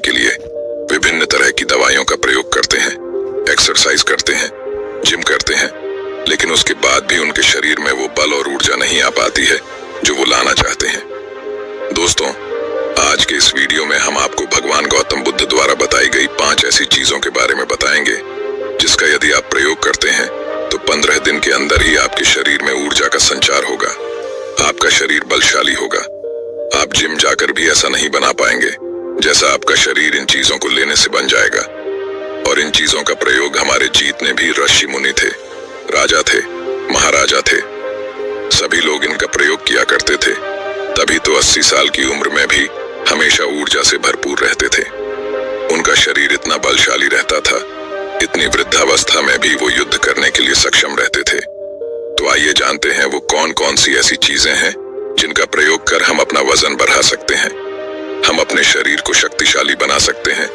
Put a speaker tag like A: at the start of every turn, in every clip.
A: के लिए विभिन्न तरह की दवाइयों का प्रयोग करते हैं, एक्सरसाइज करते हैं, जिम करते हैं, लेकिन उसके बाद भी उनके शरीर में वो बल और ऊर्जा नहीं आ पाती है जो वो लाना चाहते हैं। दोस्तों, आज के इस वीडियो में हम आपको भगवान गौतम बुद्ध द्वारा बताई गई 5 ऐसी चीजों के बारे में बताएंगे जिसका यदि आप प्रयोग करते हैं तो 15 दिन के अंदर ही आपके शरीर में ऊर्जा का संचार होगा, आपका शरीर बलशाली होगा। आप जिम जाकर भी ऐसा नहीं बना पाएंगे जैसा आपका शरीर इन चीजों को लेने से बन जाएगा। और इन चीजों का प्रयोग हमारे जीतने भी ऋषि मुनि थे, राजा थे, महाराजा थे, सभी लोग इनका प्रयोग किया करते थे। तभी तो 80 साल की उम्र में भी हमेशा ऊर्जा से भरपूर रहते थे। उनका शरीर इतना बलशाली रहता था, इतनी वृद्धावस्था में भी वो युद्ध करने के लिए सक्षम रहते थे। तो आइए जानते हैं वो कौन कौन सी ऐसी चीजें हैं जिनका प्रयोग कर हम अपना वजन बढ़ा सकते हैं, हम अपने शरीर को शक्तिशाली बना सकते हैं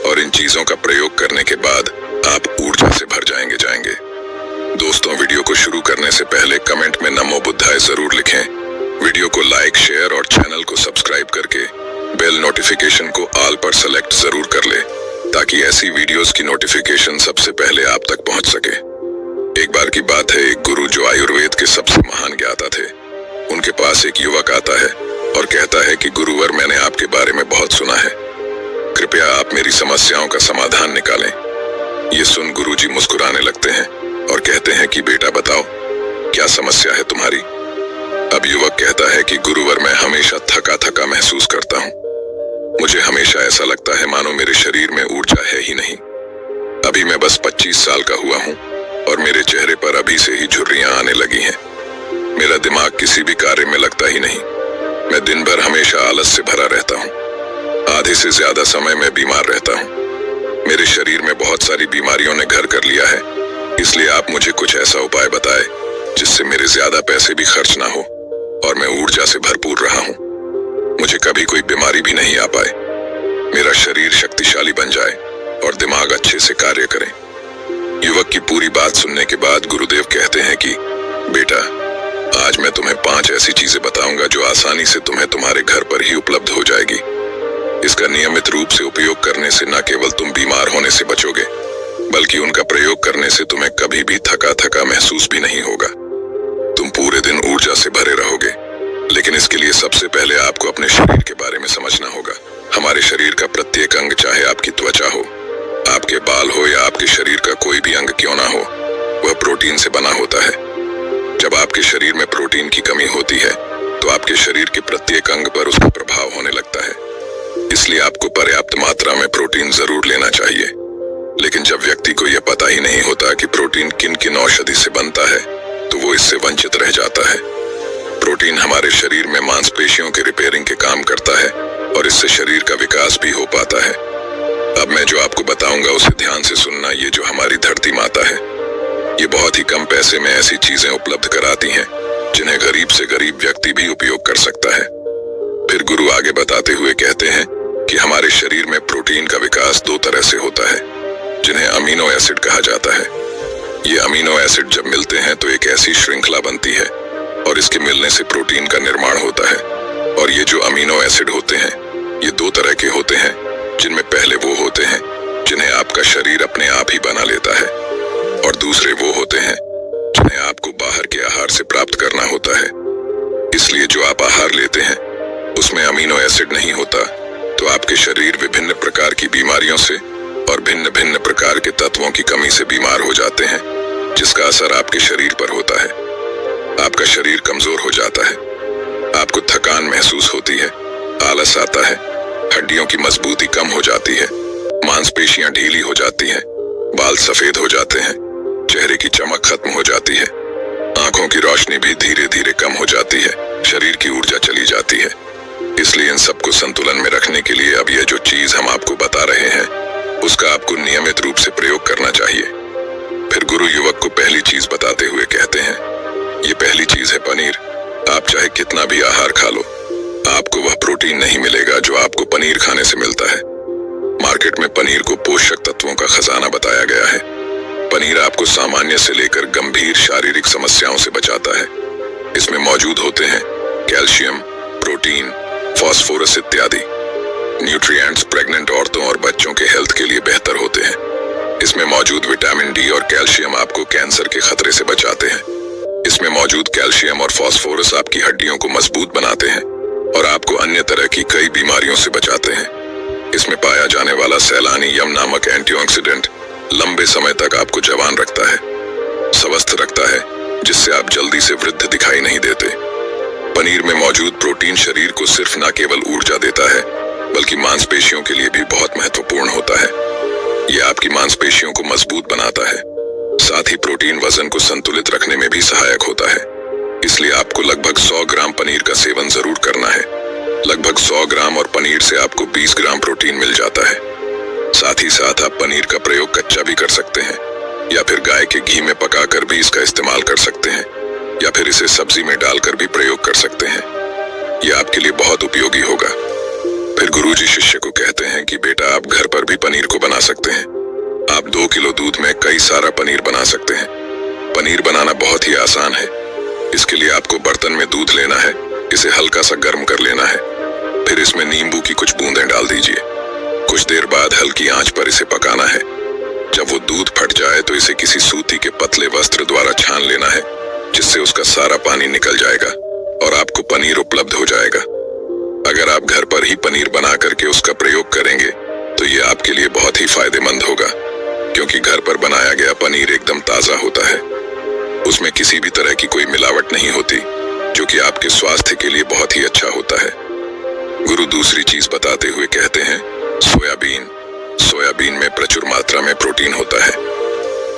A: और इन चीजों का प्रयोग करने के बाद आप ऊर्जा से भर जाएंगे। दोस्तों, वीडियो को शुरू करने से पहले कमेंट में नमो बुद्धाय जरूर लिखें। वीडियो को लाइक, शेयर और चैनल को सब्सक्राइब करके बेल नोटिफिकेशन को ऑल पर सेलेक्ट जरूर कर ले ताकि ऐसी वीडियोस की नोटिफिकेशन सबसे पहले आप तक पहुंच सके। एक बार की बात है, एक गुरु जो आयुर्वेद के सबसे महान ज्ञाता थे, उनके पास एक युवक आता है और कहता है कि गुरुवर, मैंने आपके बारे में बहुत सुना है, कृपया आप मेरी समस्याओं का समाधान निकालें। ये सुन गुरुजी मुस्कुराने लगते हैं और कहते हैं कि बेटा बताओ, क्या समस्या है तुम्हारी? अब युवक कहता है कि गुरुवर, मैं हमेशा थका थका महसूस करता हूँ। मुझे हमेशा ऐसा लगता है मानो मेरे शरीर में ऊर्जा है ही नहीं। अभी मैं बस 25 साल का हुआ हूँ और मेरे चेहरे पर अभी से ही झुर्रियां आने लगी हैं। मेरा दिमाग किसी भी कार्य में लगता ही नहीं। मैं दिन भर हमेशा आलस से भरा रहता हूँ। आधे से ज्यादा समय मैं बीमार रहता हूँ। मेरे शरीर में बहुत सारी बीमारियों ने घर कर लिया है, इसलिए आप मुझे कुछ ऐसा उपाय बताएं जिससे मेरे ज्यादा पैसे भी खर्च ना हो और मैं ऊर्जा से भरपूर रहा हूँ। मुझे कभी कोई बीमारी भी नहीं आ पाए, मेरा शरीर शक्तिशाली बन जाए और दिमाग अच्छे से कार्य करे। युवक की पूरी बात सुनने के बाद गुरुदेव कहते हैं कि बेटा, आज मैं तुम्हें 5 ऐसी चीजें बताऊंगा जो आसानी से तुम्हें तुम्हारे घर पर ही उपलब्ध हो जाएगी। इसका नियमित रूप से उपयोग करने से न केवल तुम बीमार होने से बचोगे, बल्कि उनका प्रयोग करने से तुम्हें कभी भी थका थका महसूस भी नहीं होगा। तुम पूरे दिन ऊर्जा से भरे रहोगे। लेकिन इसके लिए सबसे पहले आपको अपने शरीर के बारे में समझना होगा। हमारे शरीर का प्रत्येक अंग, चाहे आपकी त्वचा हो, आपके बाल हो या आपके शरीर का कोई भी अंग क्यों ना हो, वह प्रोटीन से बना होता है। जब आपके शरीर में प्रोटीन की कमी होती है तो आपके शरीर के प्रत्येक अंग पर उसका प्रभाव होने लगता है। इसलिए आपको पर्याप्त मात्रा में प्रोटीन जरूर लेना चाहिए। लेकिन जब व्यक्ति को यह पता ही नहीं होता कि प्रोटीन किन किन औषधि से बनता है तो वो इससे वंचित रह जाता है। प्रोटीन हमारे शरीर में मांसपेशियों के रिपेयरिंग के काम करता है और इससे शरीर का विकास भी हो पाता है। अब मैं जो आपको बताऊंगा उसे ध्यान से सुनना। ये जो हमारी धरती माता है, ये बहुत ही कम पैसे में ऐसी चीजें उपलब्ध कराती हैं जिन्हें गरीब से गरीब व्यक्ति भी उपयोग कर सकता है। फिर गुरु आगे बताते हुए कहते हैं कि हमारे शरीर में प्रोटीन का विकास 2 तरह से होता है, जिन्हें अमीनो एसिड कहा जाता है। ये अमीनो एसिड जब मिलते हैं तो एक ऐसी श्रृंखला बनती है और इसके मिलने से प्रोटीन का निर्माण होता है। और ये जो अमीनो एसिड होते हैं, ये 2 तरह के होते हैं, जिनमें पहले वो होते हैं जिन्हें आपका शरीर अपने आप ही बना लेता है और दूसरे वो होते हैं जिन्हें आपको बाहर के आहार से प्राप्त करना होता है। इसलिए जो आप आहार लेते हैं उसमें अमीनो एसिड नहीं होता तो आपके शरीर विभिन्न प्रकार की बीमारियों से और भिन्न भिन्न प्रकार के तत्वों की कमी से बीमार हो जाते हैं, जिसका असर आपके शरीर पर होता है। आपका शरीर कमजोर हो जाता है, आपको थकान महसूस होती है, आलस आता है, हड्डियों की मजबूती कम हो जाती है, मांसपेशियां ढीली हो जाती हैं, बाल सफेद हो जाते हैं, चेहरे की चमक खत्म हो जाती है, आंखों की रोशनी भी धीरे धीरे कम हो जाती है, शरीर की ऊर्जा चली जाती है। इसलिए इन सबको संतुलन में रखने के लिए अब यह जो चीज हम आपको बता रहे हैं उसका आपको नियमित रूप से प्रयोग करना चाहिए। फिर गुरु युवक को पहली चीज बताते हुए कहते हैं, ये पहली चीज है पनीर। आप चाहे कितना भी आहार खा लो, आपको वह प्रोटीन नहीं मिलेगा जो आपको पनीर खाने से मिलता है। मार्केट में पनीर को पोषक तत्वों का खजाना बताया गया है। पनीर आपको सामान्य से लेकर गंभीर शारीरिक समस्याओं से बचाता है। इसमें मौजूद होते हैं कैल्शियम, प्रोटीन, फास्फोरस इत्यादि। न्यूट्रिएंट्स प्रेग्नेंट औरतों और बच्चों के हेल्थ के लिए बेहतर होते हैं। इसमें मौजूद विटामिन डी और कैल्शियम आपको कैंसर के खतरे से बचाते हैं। इसमें मौजूद कैल्शियम और फास्फोरस आपकी हड्डियों को मजबूत बनाते हैं और आपको अन्य तरह की कई बीमारियों से बचाते हैं। इसमें पाया जाने वाला सैलानी यम नामक एंटीऑक्सीडेंट लंबे समय तक आपको जवान रखता है, स्वस्थ रखता है, जिससे आप जल्दी से वृद्ध दिखाई नहीं देते। पनीर में मौजूद प्रोटीन शरीर को सिर्फ न केवल ऊर्जा देता है बल्कि मांसपेशियों के लिए भी बहुत महत्वपूर्ण होता है। यह आपकी मांसपेशियों को मजबूत बनाता है। साथ ही प्रोटीन वजन को संतुलित रखने में भी सहायक होता है। इसलिए आपको लगभग 100 ग्राम पनीर का सेवन जरूर करना है। लगभग 100 ग्राम और पनीर से आपको 20 ग्राम प्रोटीन मिल जाता है। साथ ही साथ आप पनीर का प्रयोग कच्चा भी कर सकते हैं या फिर गाय के घी में पकाकर भी इसका इस्तेमाल कर सकते हैं या फिर इसे सब्जी में डालकर भी प्रयोग कर सकते हैं। यह आपके लिए बहुत उपयोगी होगा। फिर गुरुजी शिष्य को कहते हैं कि बेटा आप घर पर भी पनीर को बना सकते हैं। आप 2 किलो दूध में कई सारा पनीर बना सकते हैं। पनीर बनाना बहुत ही आसान है। इसके लिए आपको बर्तन में दूध लेना है, इसे हल्का सा गर्म कर लेना है, फिर इसमें नींबू की कुछ बूंदें डाल दीजिए। कुछ देर बाद हल्की आंच पर इसे पकाना है। जब वो दूध फट जाए तो इसे किसी सूती के पतले वस्त्र द्वारा छान लेना है, जिससे उसका सारा पानी निकल जाएगा और आपको पनीर उपलब्ध हो जाएगा। अगर आप घर पर ही पनीर बना करके उसका प्रयोग करेंगे तो ये आपके लिए बहुत ही फायदेमंद होगा, क्योंकि घर पर बनाया गया पनीर एकदम ताजा होता है। उसमें किसी भी तरह की कोई मिलावट नहीं होती, जो कि आपके स्वास्थ्य के लिए बहुत ही अच्छा होता है। गुरु दूसरी चीज बताते हुए कहते हैं सोयाबीन। सोयाबीन में प्रचुर मात्रा में प्रोटीन होता है।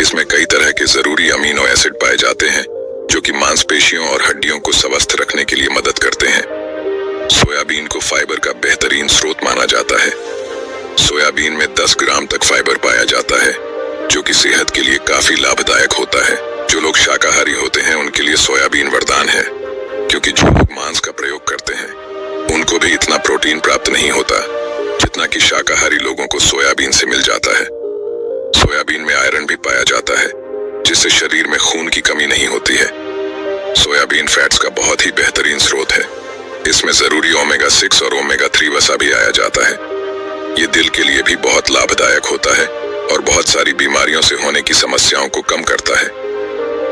A: इसमें कई तरह के जरूरी अमीनो एसिड पाए जाते हैं, जो कि मांसपेशियों और हड्डियों को स्वस्थ रखने के लिए मदद करते हैं। सोयाबीन को फाइबर का बेहतरीन स्रोत माना जाता है। सोयाबीन में 10 ग्राम तक फाइबर पाया जाता है, जो कि सेहत के लिए काफी लाभदायक होता है। जो लोग शाकाहारी होते हैं उनके लिए सोयाबीन वरदान है, क्योंकि जो लोग मांस का प्रयोग करते हैं उनको भी इतना प्रोटीन प्राप्त नहीं होता जितना कि शाकाहारी लोगों को सोयाबीन से मिल जाता है। सोयाबीन में आयरन भी पाया जाता है, जिससे शरीर में खून की कमी नहीं होती है। सोयाबीन फैट्स का बहुत ही बेहतरीन स्रोत है। इसमें जरूरी ओमेगा 6 और ओमेगा 3 वसा भी आया जाता है। ये दिल के लिए भी बहुत लाभदायक होता है और बहुत सारी बीमारियों से होने की समस्याओं को कम करता है।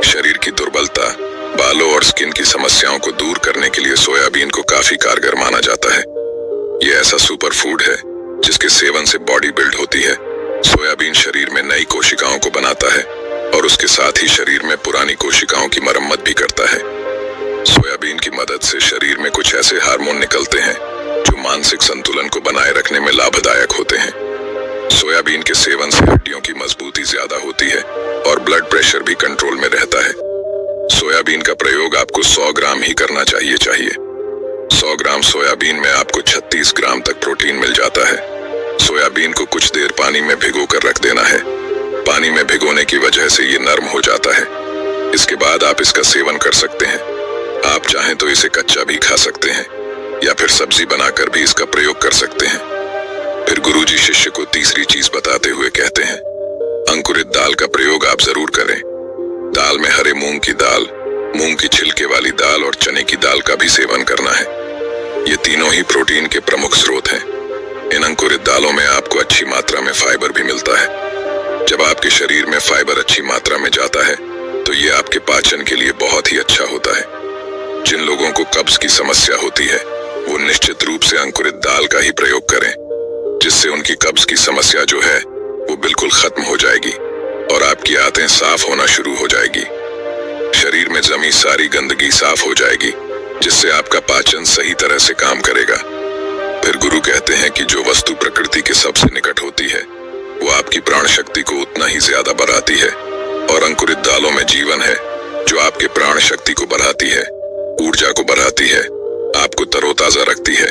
A: शरीर की दुर्बलता, बालों और स्किन की समस्याओं को दूर करने के लिए सोयाबीन को काफी कारगर माना जाता है। ये ऐसा सुपर फूड है जिसके सेवन से बॉडी बिल्ड होती है। सोयाबीन शरीर में नई कोशिकाओं को बनाता है और उसके साथ ही शरीर में पुरानी कोशिकाओं की मरम्मत भी करता है। सोयाबीन की मदद से शरीर में कुछ ऐसे हार्मोन निकलते हैं जो मानसिक संतुलन को बनाए रखने में लाभदायक होते हैं। सोयाबीन के सेवन से हड्डियों की मजबूती ज्यादा होती है और ब्लड प्रेशर भी कंट्रोल में रहता है। सोयाबीन का प्रयोग आपको 100 ग्राम ही करना चाहिए। 100 ग्राम सोयाबीन में आपको 36 ग्राम तक प्रोटीन मिल जाता है। सोयाबीन को कुछ देर पानी में भिगो कर रख देना है। पानी में भिगोने की वजह से ये नरम हो जाता है। इसके बाद आप इसका सेवन कर सकते हैं। आप चाहें तो इसे कच्चा भी खा सकते हैं या फिर सब्जी बनाकर भी इसका प्रयोग कर सकते हैं। फिर गुरुजी शिष्य को तीसरी चीज बताते हुए कहते हैं अंकुरित दाल का प्रयोग आप जरूर करें। दाल में हरे मूंग की दाल, मूंग की छिलके वाली दाल और चने की दाल का भी सेवन करना है। ये तीनों ही प्रोटीन के प्रमुख स्रोत हैं। इन अंकुरित दालों में आपको अच्छी मात्रा में फाइबर भी मिलता है। जब आपके शरीर में फाइबर अच्छी मात्रा में जाता है तो ये आपके पाचन के लिए बहुत ही अच्छा होता है। जिन लोगों को कब्ज की समस्या होती है वो निश्चित रूप से अंकुरित दाल का ही प्रयोग करें, जिससे उनकी कब्ज की समस्या जो है वो बिल्कुल खत्म हो जाएगी और आपकी आंतें साफ होना शुरू हो जाएगी। शरीर में जमी सारी गंदगी साफ हो जाएगी, जिससे आपका पाचन सही तरह से काम करेगा। फिर गुरु कहते हैं कि जो वस्तु प्रकृति के सबसे निकट होती है वो आपकी प्राण शक्ति को उतना ही ज्यादा बढ़ाती है, और अंकुरित दालों में जीवन है जो आपके प्राण शक्ति को बढ़ाती है, ऊर्जा को बढ़ाती है, आपको तरोताजा रखती है।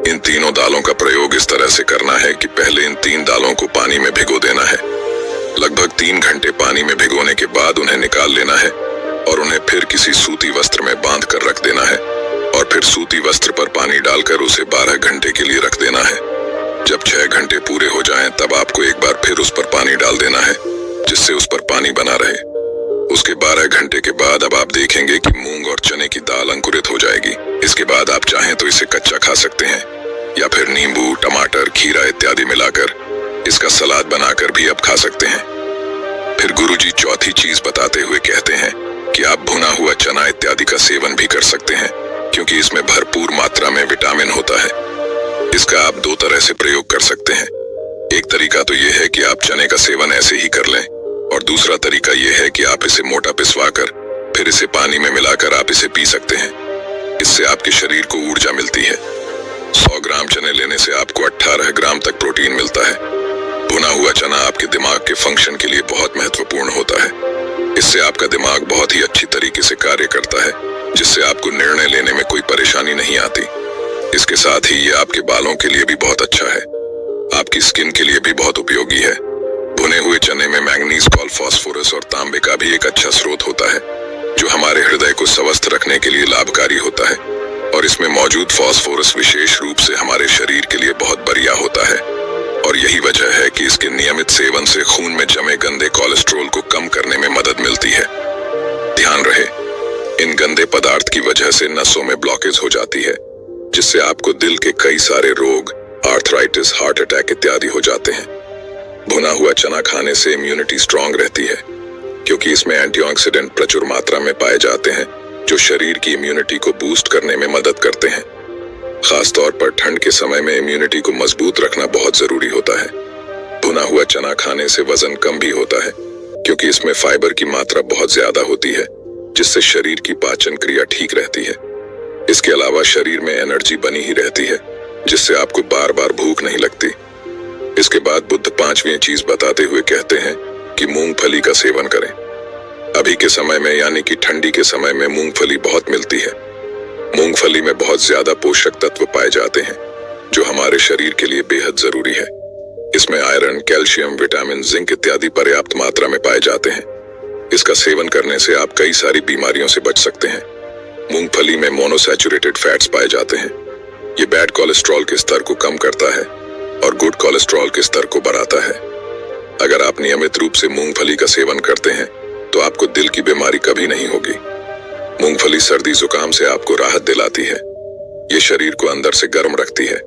A: इन तीनों दालों का प्रयोग इस तरह से करना है कि पहले इन 3 दालों को पानी में भिगो देना है। लगभग 3 घंटे पानी में भिगोने के बाद उन्हें निकाल लेना है और उन्हें फिर किसी सूती वस्त्र में बांध कर रख देना है, और फिर सूती वस्त्र पर पानी डालकर उसे 12 घंटे के लिए रख देना है। जब 6 घंटे पूरे हो जाएं, तब आपको एक बार फिर उस पर पानी डाल देना है, जिससे उस पर पानी बना रहे। उसके 12 घंटे के बाद अब आप देखेंगे कि मूंग और चने की दाल अंकुरित हो जाएगी। इसके बाद आप चाहें तो इसे कच्चा खा सकते हैं या फिर नींबू, टमाटर, खीरा इत्यादि मिलाकर इसका सलाद बनाकर भी आप खा सकते हैं। फिर गुरुजी चौथी चीज बताते हुए कहते हैं कि आप भुना हुआ चना इत्यादि का सेवन भी कर सकते हैं, क्योंकि इसमें भरपूर मात्रा में विटामिन होता है। इसका आप दो तरह से प्रयोग कर सकते हैं। एक तरीका तो यह है कि आप चने का सेवन ऐसे ही कर लें, और दूसरा तरीका यह है कि आप इसे मोटा पिसवाकर फिर इसे पानी में मिलाकर आप इसे पी सकते हैं। इससे आपके शरीर को ऊर्जा मिलती है। 100 ग्राम चने लेने से आपको 18 ग्राम तक प्रोटीन मिलता है। भुना हुआ चना आपके दिमाग के फंक्शन के लिए बहुत महत्वपूर्ण होता है। इससे आपका दिमाग बहुत ही अच्छी तरीके से कार्य करता है, जिससे आपको निर्णय लेने में कोई परेशानी नहीं आती। इसके साथ ही ये आपके बालों के लिए भी बहुत अच्छा है। आपकी स्किन के लिए भी बहुत उपयोगी है। भुने हुए चने में मैंगनीज, फास्फोरस और तांबे का भी एक अच्छा स्रोत होता है, जो हमारे हृदय को स्वस्थ रखने के लिए लाभकारी होता है। और इसमें मौजूद फास्फोरस विशेष रूप से हमारे शरीर के लिए बहुत बढ़िया होता है, और यही वजह है कि इसके नियमित सेवन से खून में जमे गंदे कोलेस्ट्रॉल को कम करने में मदद मिलती है। ध्यान रहे, इन गंदे पदार्थ की वजह से नसों में ब्लॉकेज हो जाती है, जिससे आपको दिल के कई सारे रोग, आर्थराइटिस, हार्ट अटैक इत्यादि हो जाते हैं। भुना हुआ चना खाने से इम्यूनिटी स्ट्रांग रहती है, क्योंकि इसमें एंटीऑक्सीडेंट प्रचुर मात्रा में पाए जाते हैं, जो शरीर की इम्यूनिटी को बूस्ट करने में मदद करते हैं। खास तौर पर ठंड के समय में इम्यूनिटी को मजबूत रखना बहुत जरूरी होता है। भुना हुआ चना खाने से वजन कम भी होता है, क्योंकि इसमें फाइबर की मात्रा बहुत ज्यादा होती है, जिससे शरीर की पाचन क्रिया ठीक रहती है। इसके अलावा शरीर में एनर्जी बनी ही रहती है, जिससे आपको बार बार भूख नहीं लगती। इसके बाद बुद्ध पांचवी चीज बताते हुए कहते हैं कि मूंगफली का सेवन करें। अभी के समय में यानी कि ठंडी के समय में मूंगफली बहुत मिलती है। मूंगफली में बहुत ज्यादा पोषक तत्व पाए जाते हैं, जो हमारे शरीर के लिए बेहद जरूरी है। इसमें आयरन, कैल्शियम, विटामिन, जिंक इत्यादि पर्याप्त मात्रा में पाए जाते हैं। इसका सेवन करने से आप कई सारी बीमारियों से बच सकते हैं। मूंगफली में मोनोसैचुरेटेड फैट्स पाए जाते हैं। ये बैड कोलेस्ट्रॉल के स्तर को कम करता है और गुड कोलेस्ट्रॉल के स्तर को बढ़ाता है। अगर आप नियमित रूप से मूंगफली का सेवन करते हैं तो आपको दिल की बीमारी कभी नहीं होगी। मूंगफली सर्दी जुकाम से आपको राहत दिलाती है। ये शरीर को अंदर से गर्म रखती है।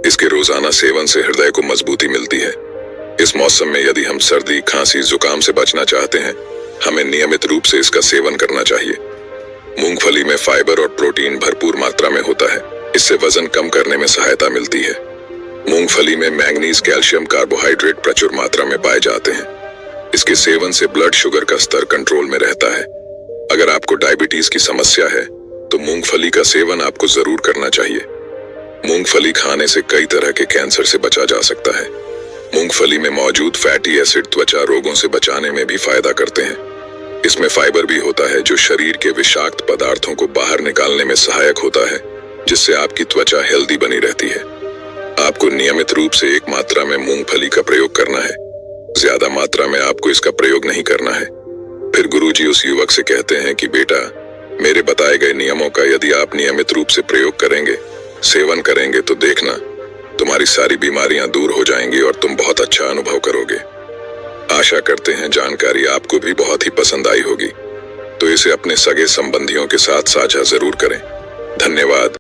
A: इसके रोजाना सेवन से हृदय को मजबूती मिलती है। इस मौसम में यदि हम सर्दी, खांसी, जुकाम से बचना चाहते हैं, हमें नियमित रूप से इसका सेवन करना चाहिए। मूंगफली में फाइबर और प्रोटीन भरपूर मात्रा में होता है। इससे वजन कम करने में सहायता मिलती है। मूंगफली में मैंगनीज, कैल्शियम, कार्बोहाइड्रेट प्रचुर मात्रा में पाए जाते हैं। इसके सेवन से ब्लड शुगर का स्तर कंट्रोल में रहता है। अगर आपको डायबिटीज की समस्या है तो मूंगफली का सेवन आपको जरूर करना चाहिए। मूंगफली खाने से कई तरह के कैंसर से बचा जा सकता है। मूंगफली में मौजूद फैटी एसिड त्वचा रोगों से बचाने में भी फायदा करते हैं। इसमें फाइबर भी होता है, जो शरीर के विषाक्त पदार्थों को बाहर निकालने में सहायक होता है, जिससे आपकी त्वचा हेल्दी बनी रहती है। आपको नियमित रूप से एक मात्रा में मूंगफली का प्रयोग करना है। ज्यादा मात्रा में आपको इसका प्रयोग नहीं करना है। फिर गुरुजी उस युवक से कहते हैं कि बेटा, मेरे बताए गए नियमों का यदि आप नियमित रूप से प्रयोग करेंगे, सेवन करेंगे, तो देखना तुम्हारी सारी बीमारियां दूर हो जाएंगी और तुम बहुत अच्छा अनुभव करोगे। आशा करते हैं जानकारी आपको भी बहुत ही पसंद आई होगी, तो इसे अपने सगे संबंधियों के साथ साझा जरूर करें। धन्यवाद।